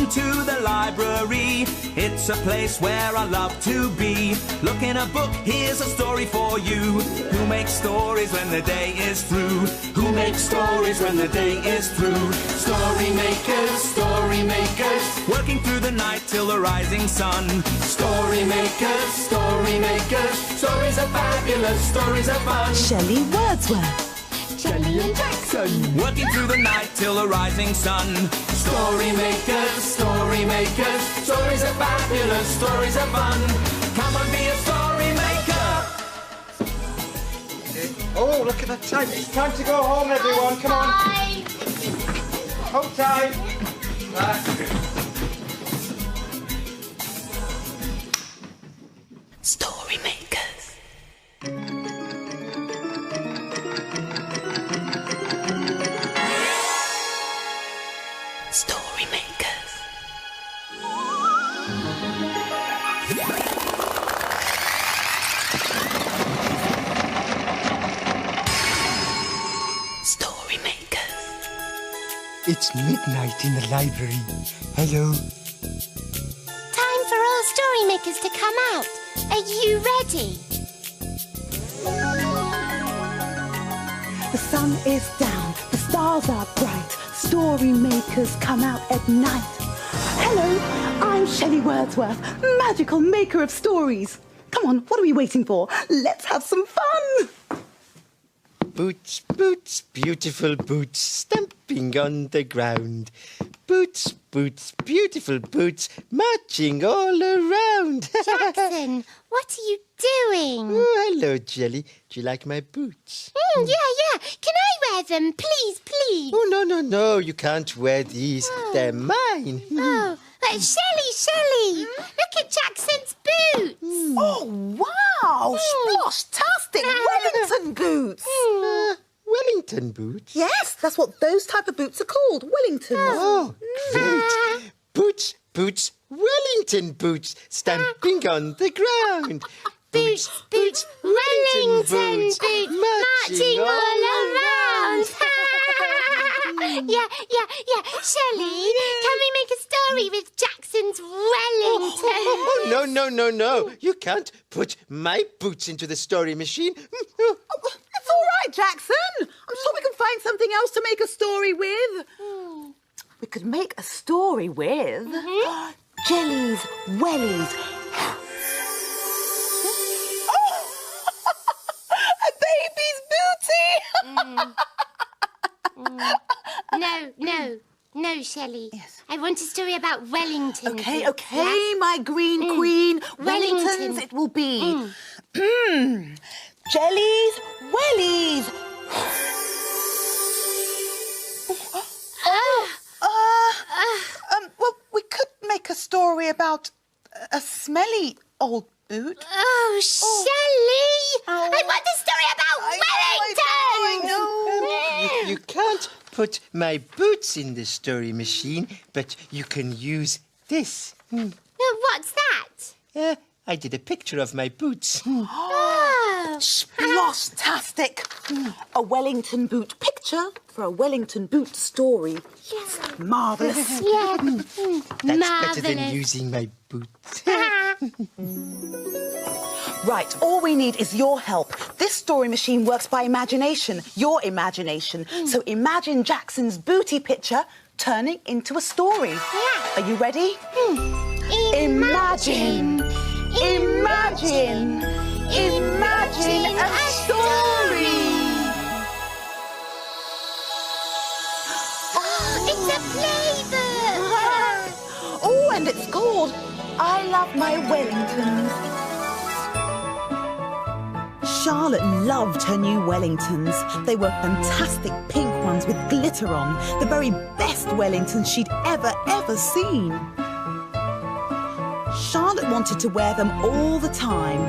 Welcome to the library. It's a place where I love to be. Look in a book, here's a story for you. Who makes stories when the day is through? Who makes stories when the day is through? Story makers, working through the night till the rising sun. Story makers, stories are fabulous, stories are fun. Shelley Wordsworth. Shelley and Jackson, working through the night till the rising sun. Story makers, stories are fabulous, stories are fun. Come and be a story maker. Oh, look at the time. It's time to go home, everyone. Come on. Home time. Story makers. Story makers. Story makers. It's midnight in the library. Hello. Time for all story makers to come out. Are you ready? The sun is down, the stars are bright. Story makers come out at night. Hello, I'm Shelley Wordsworth, magical maker of stories. Come on, what are we waiting for? Let's have some fun. Boots, boots, beautiful boots, stamping on the ground. Boots, boots, beautiful boots, marching all around. Jackson, what are you doing? Oh, hello, Jelly. Do you like my boots? Yeah. Can I wear them, please? Oh, no, you can't wear these. They're mine. Oh, but Shelley, look at Jackson's boots. Oh, wow, splash-tastic Wellington boots. Wellington boots? Yes, that's what those type of boots are called, Wellingtons. Oh, great. Boots, Wellington boots, stamping on the ground. Boots, Wellington boots, marching all around. Yeah. Shelley, can we make a story with Jackson's Wellington? Oh, no. You can't put my boots into the story machine. It's all right, Jackson. I'm sure we can find something else to make a story with. We could make a story with Jelly's wellies. A baby's booty. No, Shelley. Yes. I want a story about Wellington. Okay, my green queen. Wellingtons it will be. Jelly's wellies. Well, we could make a story about a smelly old boot. Oh, Shelley! I want a story about Wellington! You can't put my boots in the story machine, but you can use this. What's that? I did a picture of my boots. Oh. Splosh-tastic. A Wellington boot picture for a Wellington boot story. Yes. Marvellous. Yeah. That's better than using my boots. Right, all we need is your help. This story machine works by imagination, your imagination. So imagine Jackson's booty picture turning into a story. Yeah. Are you ready? Imagine a story. It's a playbook. Oh, and it's called I Love My Wellingtons. Charlotte loved her new Wellingtons. They were fantastic pink ones with glitter on, the very best Wellingtons she'd ever seen. Charlotte wanted to wear them all the time.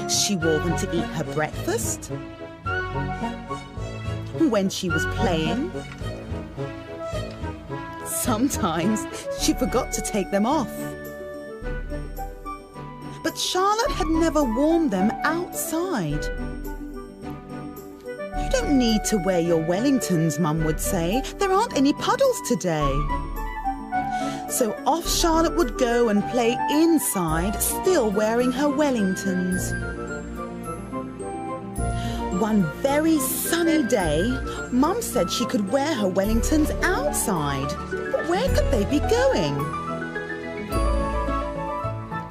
She wore them to eat her breakfast, when she was playing. Sometimes she forgot to take them off. But Charlotte had never worn them outside. You don't need to wear your Wellingtons, Mum would say. There aren't any puddles today. So off Charlotte would go and play inside, still wearing her Wellingtons. One very sunny day, Mum said she could wear her Wellingtons outside. But where could they be going?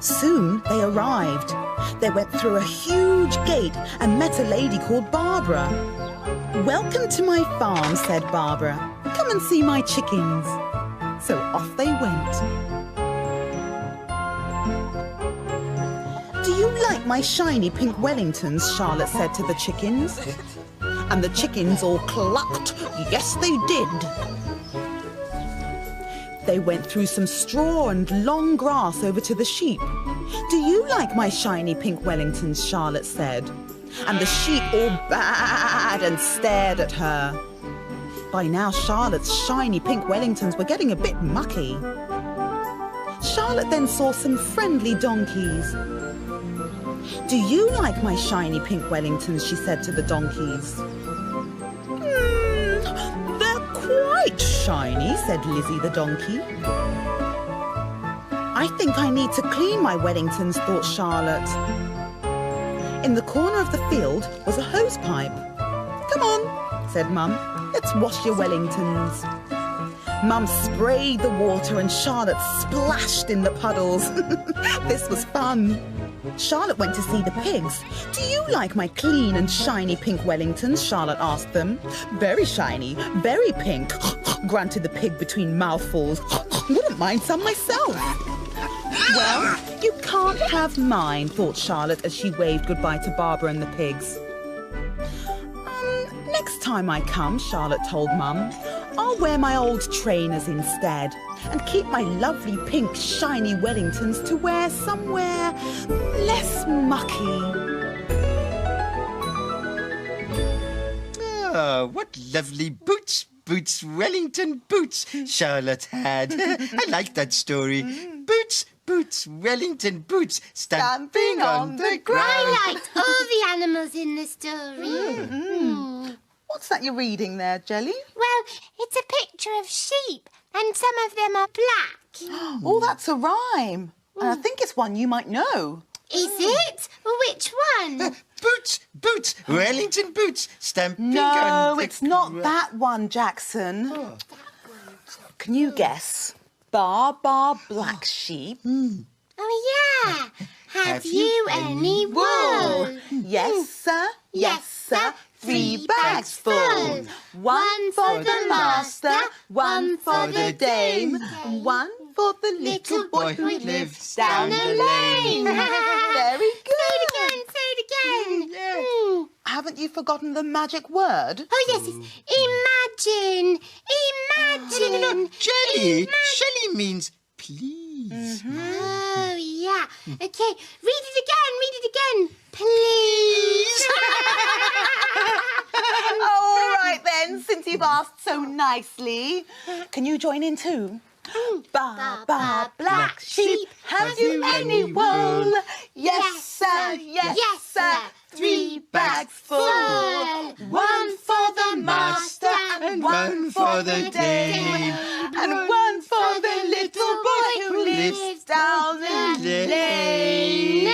Soon they arrived. They went through a huge gate and met a lady called Barbara. "Welcome to my farm," said Barbara. "Come and see my chickens." So off they went. "Do you like my shiny pink Wellingtons?" Charlotte said to the chickens. And the chickens all clucked. Yes, they did. They went through some straw and long grass over to the sheep. "Do you like my shiny pink Wellingtons?" Charlotte said. And the sheep all baaed and stared at her. By now, Charlotte's shiny pink Wellingtons were getting a bit mucky. Charlotte then saw some friendly donkeys. "Do you like my shiny pink Wellingtons?" she said to the donkeys. "They're quite shiny," said Lizzie the donkey. "I think I need to clean my Wellingtons," thought Charlotte. In the corner of the field was a hose pipe. "Come on," said Mum. "Let's wash your Wellingtons." Mum sprayed the water and Charlotte splashed in the puddles. This was fun. Charlotte went to see the pigs. "Do you like my clean and shiny pink Wellingtons?" Charlotte asked them. "Very shiny, very pink," grunted the pig between mouthfuls. "Wouldn't mind some myself." "Well, you can't have mine," thought Charlotte as she waved goodbye to Barbara and the pigs. "Next time I come," Charlotte told Mum, "I'll wear my old trainers instead and keep my lovely pink shiny Wellingtons to wear somewhere less mucky." Oh, what lovely boots, Wellington boots Charlotte had. I like that story. Boots, Wellington boots, stamping on the ground. I liked all the animals in the story. What's that you're reading there, Jelly? Well, it's a picture of sheep, and some of them are black. Oh, that's a rhyme. And I think it's one you might know. Is it? Which one? Boots, Wellington boots, stamping on No, the it's not that one, Jackson. Oh. Can you guess? Bar, black sheep. Oh, yeah. Have you any wool? Yes, sir. Yes, sir. 3 bags full. 1 for the master, 1 for the dame, 1 for the little boy who lives down the lane. Very good. Say it again. Yeah. Haven't you forgotten the magic word? Oh, yes, it's imagine. Imagine. Shelley. Shelley means please. Oh, yeah. Okay, read it again. Please. All right then, since you've asked so nicely. Can you join in too? Ba, black sheep, have you any wool? Yes, sir, yes, sir. 3 bags full. 1 for the master and 1 for the dame. And 1 for the little boy who lives down the lane.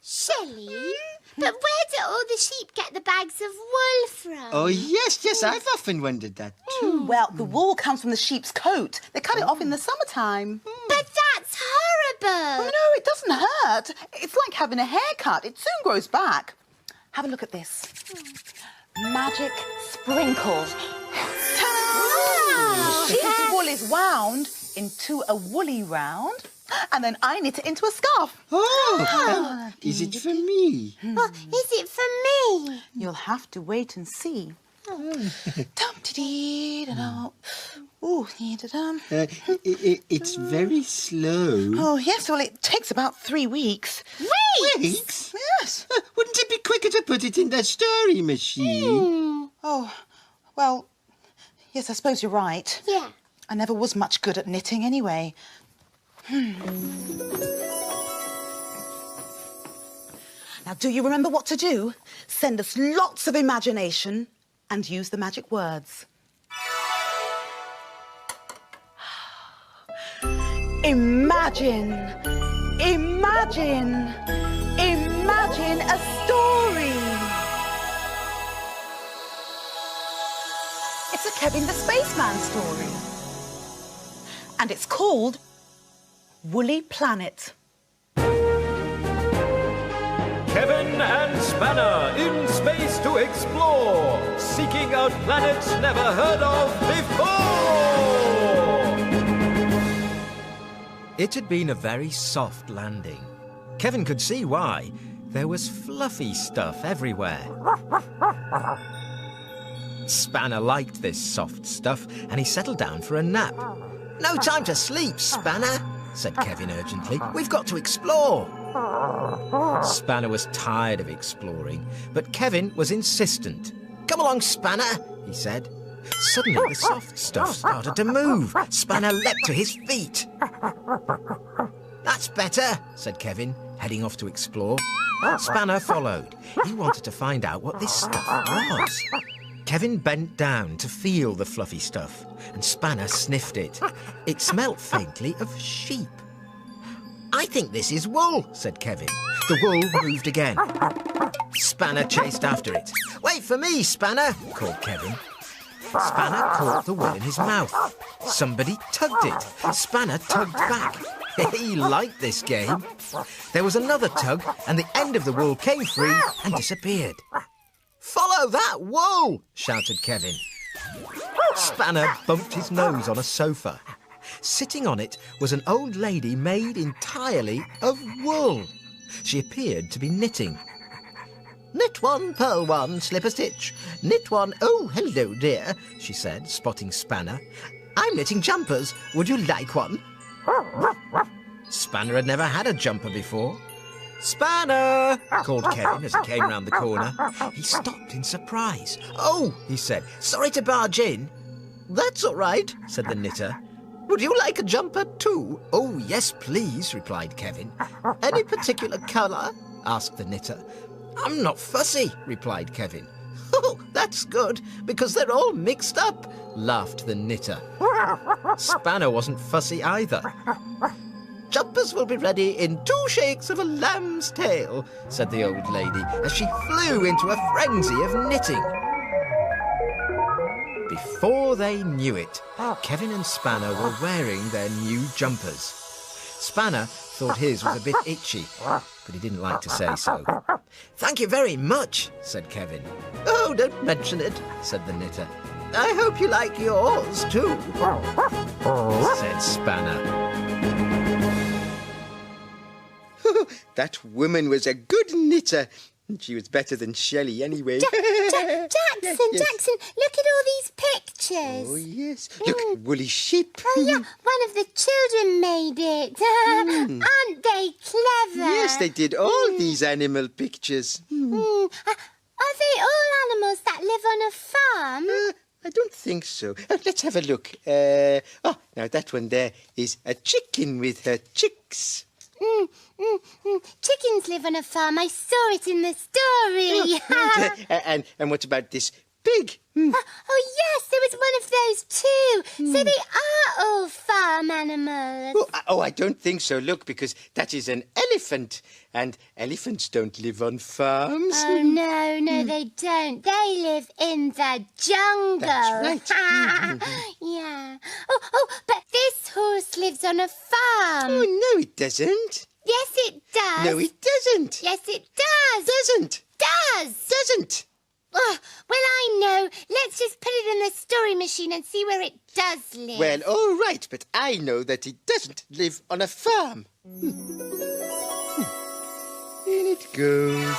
Shelley, but where do all the sheep get the bags of wool from? Oh, yes, I've often wondered that too. Well, the wool comes from the sheep's coat. They cut it off in the summertime. But that's horrible. Oh, no, it doesn't hurt. It's like having a haircut. It soon grows back. Have a look at this. Magic sprinkles. Wow. Sheep's wool is wound into a woolly round, and then I knit it into a scarf. Oh, is it for me? Well, is it for me? You'll have to wait and see. Dum-dee-dee-da-dum. Ooh, dee-da-dum. It's very slow. Oh, yes, well, it takes about 3 weeks. Weeks? Yes. Wouldn't it be quicker to put it in the story machine? Oh, well, yes, I suppose you're right. Yeah. I never was much good at knitting anyway. Now, do you remember what to do? Send us lots of imagination and use the magic words. Imagine, imagine, imagine a story. It's a Kevin the Spaceman story. And it's called Woolly Planet. Kevin and Spanner in space to explore, seeking out planets never heard of before! It had been a very soft landing. Kevin could see why. There was fluffy stuff everywhere. Spanner liked this soft stuff, and he settled down for a nap. "No time to sleep, Spanner," said Kevin urgently. "We've got to explore." Spanner was tired of exploring, but Kevin was insistent. "Come along, Spanner," he said. Suddenly, the soft stuff started to move. Spanner leapt to his feet. "That's better," said Kevin, heading off to explore. Spanner followed. He wanted to find out what this stuff was. Kevin bent down to feel the fluffy stuff, and Spanner sniffed it. It smelt faintly of sheep. "I think this is wool," said Kevin. The wool moved again. Spanner chased after it. "Wait for me, Spanner," called Kevin. Spanner caught the wool in his mouth. Somebody tugged it. Spanner tugged back. He liked this game. There was another tug, and the end of the wool came free and disappeared. "Follow that wool!" shouted Kevin. Spanner bumped his nose on a sofa. Sitting on it was an old lady made entirely of wool. She appeared to be knitting. "Knit one, purl one, slip a stitch. Knit one, oh, hello, dear," she said, spotting Spanner. "I'm knitting jumpers. Would you like one?" Spanner had never had a jumper before. "Spanner!" called Kevin as he came round the corner. He stopped in surprise. "Oh," he said, "sorry to barge in." "That's all right," said the knitter. "Would you like a jumper too?" "Oh, yes, please," replied Kevin. "Any particular colour?" asked the knitter. "I'm not fussy," replied Kevin. "Oh, that's good, because they're all mixed up," laughed the knitter. Spanner wasn't fussy either. "Jumpers will be ready in 2 shakes of a lamb's tail," said the old lady, as she flew into a frenzy of knitting. Before they knew it, Kevin and Spanner were wearing their new jumpers. Spanner thought his was a bit itchy, but he didn't like to say so. "Thank you very much," said Kevin. "Oh, don't mention it," said the knitter. "I hope you like yours too," said Spanner. That woman was a good knitter. She was better than Shelley anyway. Jackson, Yes. Jackson, look at all these pictures. Oh, yes. Look, woolly sheep. Oh, yeah, one of the children made it. Aren't they clever? Yes, they did all these animal pictures. Are they all animals that live on a farm? I don't think so. Let's have a look. Now that one there is a chicken with her chicks. Chickens live on a farm. I saw it in the story. And what about this pig? Oh, yes, there was one of those too. So they are all farm animals. Oh, I don't think so. Look, because that is an elephant, and elephants don't live on farms. Oh, no, they don't. They live in the jungle. That's right. Yeah. Oh, but this horse lives on a farm. Oh, no, it doesn't. Yes, it does. No, it doesn't. Yes, it does. Doesn't. Doesn't. Oh, well, I know. Let's just put it in the story machine and see where it does live. Well, all right, but I know that it doesn't live on a farm. In it goes.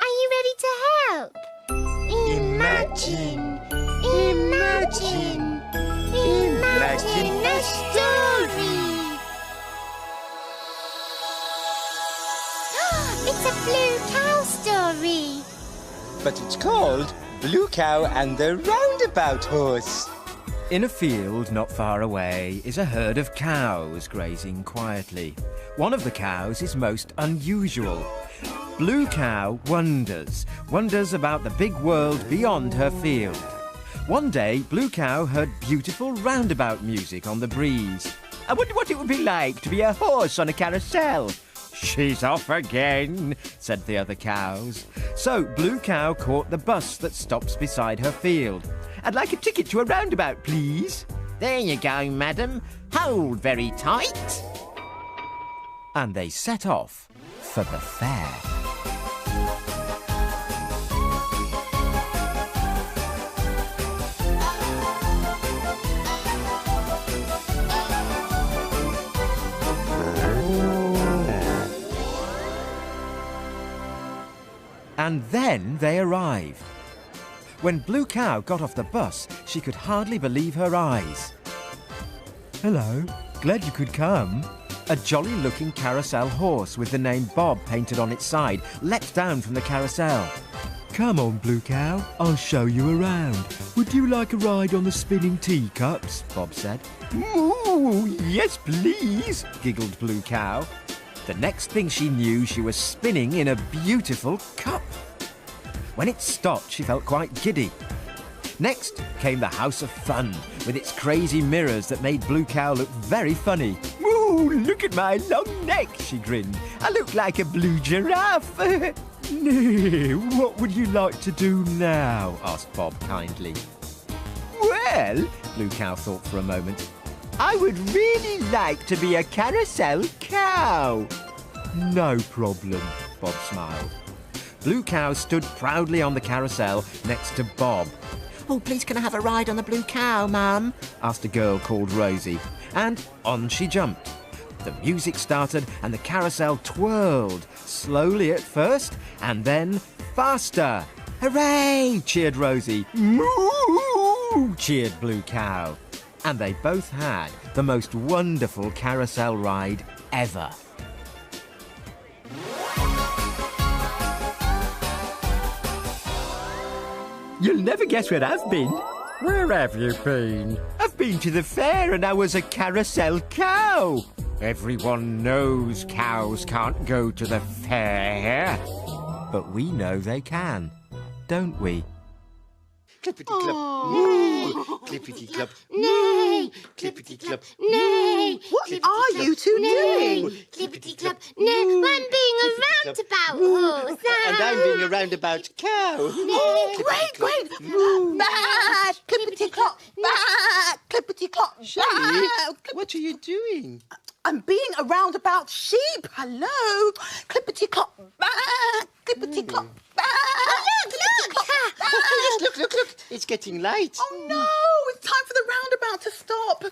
Are you ready to help? Imagine a story. It's a blue cow story. But it's called Blue Cow and the Roundabout Horse. In a field not far away is a herd of cows grazing quietly. One of the cows is most unusual. Blue Cow wonders about the big world beyond her field. One day, Blue Cow heard beautiful roundabout music on the breeze. I wonder what it would be like to be a horse on a carousel. She's off again, said the other cows. So Blue Cow caught the bus that stops beside her field. I'd like a ticket to a roundabout, please. There you go, madam. Hold very tight. And they set off for the fair. And then they arrived. When Blue Cow got off the bus, she could hardly believe her eyes. Hello, glad you could come. A jolly-looking carousel horse with the name Bob painted on its side leapt down from the carousel. Come on, Blue Cow, I'll show you around. Would you like a ride on the spinning teacups? Bob said. Ooh, yes, please, giggled Blue Cow. The next thing she knew, she was spinning in a beautiful cup. When it stopped, she felt quite giddy. Next came the House of Fun, with its crazy mirrors that made Blue Cow look very funny. Ooh, look at my long neck, she grinned. I look like a blue giraffe. What would you like to do now? Asked Bob kindly. Well, Blue Cow thought for a moment. I would really like to be a carousel cow. No problem, Bob smiled. Blue Cow stood proudly on the carousel next to Bob. Oh, please can I have a ride on the Blue Cow, Mum? Asked a girl called Rosie. And on she jumped. The music started and the carousel twirled, slowly at first and then faster. Hooray! Cheered Rosie. Moo! Cheered Blue Cow. And they both had the most wonderful carousel ride ever. You'll never guess where I've been. Where have you been? I've been to the fair and I was a carousel cow. Everyone knows cows can't go to the fair. But we know they can, don't we? Clippity-clop, moo! Clippity-clop, Nay! clippity-clop, Nay! What are you two doing? Clippity-clop, nay! I'm being a roundabout horse. and I'm being a roundabout cow. Oh, great! Bah! Clippity-clop! Bah! Clippity-clop! Shelley, Bah! what are you doing? I'm being a roundabout sheep. Hello. Clippity-clop. Bah! Clippity-clop. Bah! Look, it's getting light. Oh no, it's time for the roundabout to stop.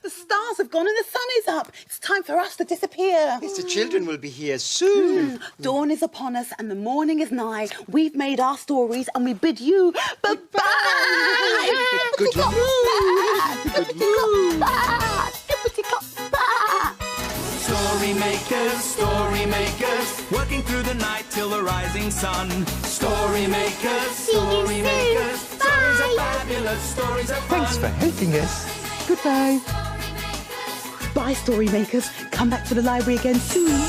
The stars have gone and the sun is up. It's time for us to disappear. Yes, the children will be here soon. Dawn is upon us and the morning is nigh. We've made our stories and we bid you bye-bye. Good move. Good move. Story makers, working through the night till the rising sun. Story makers, story makers, stories are fabulous, stories are fun. Thanks for helping us. Goodbye. Bye, story makers. Come back to the library again soon.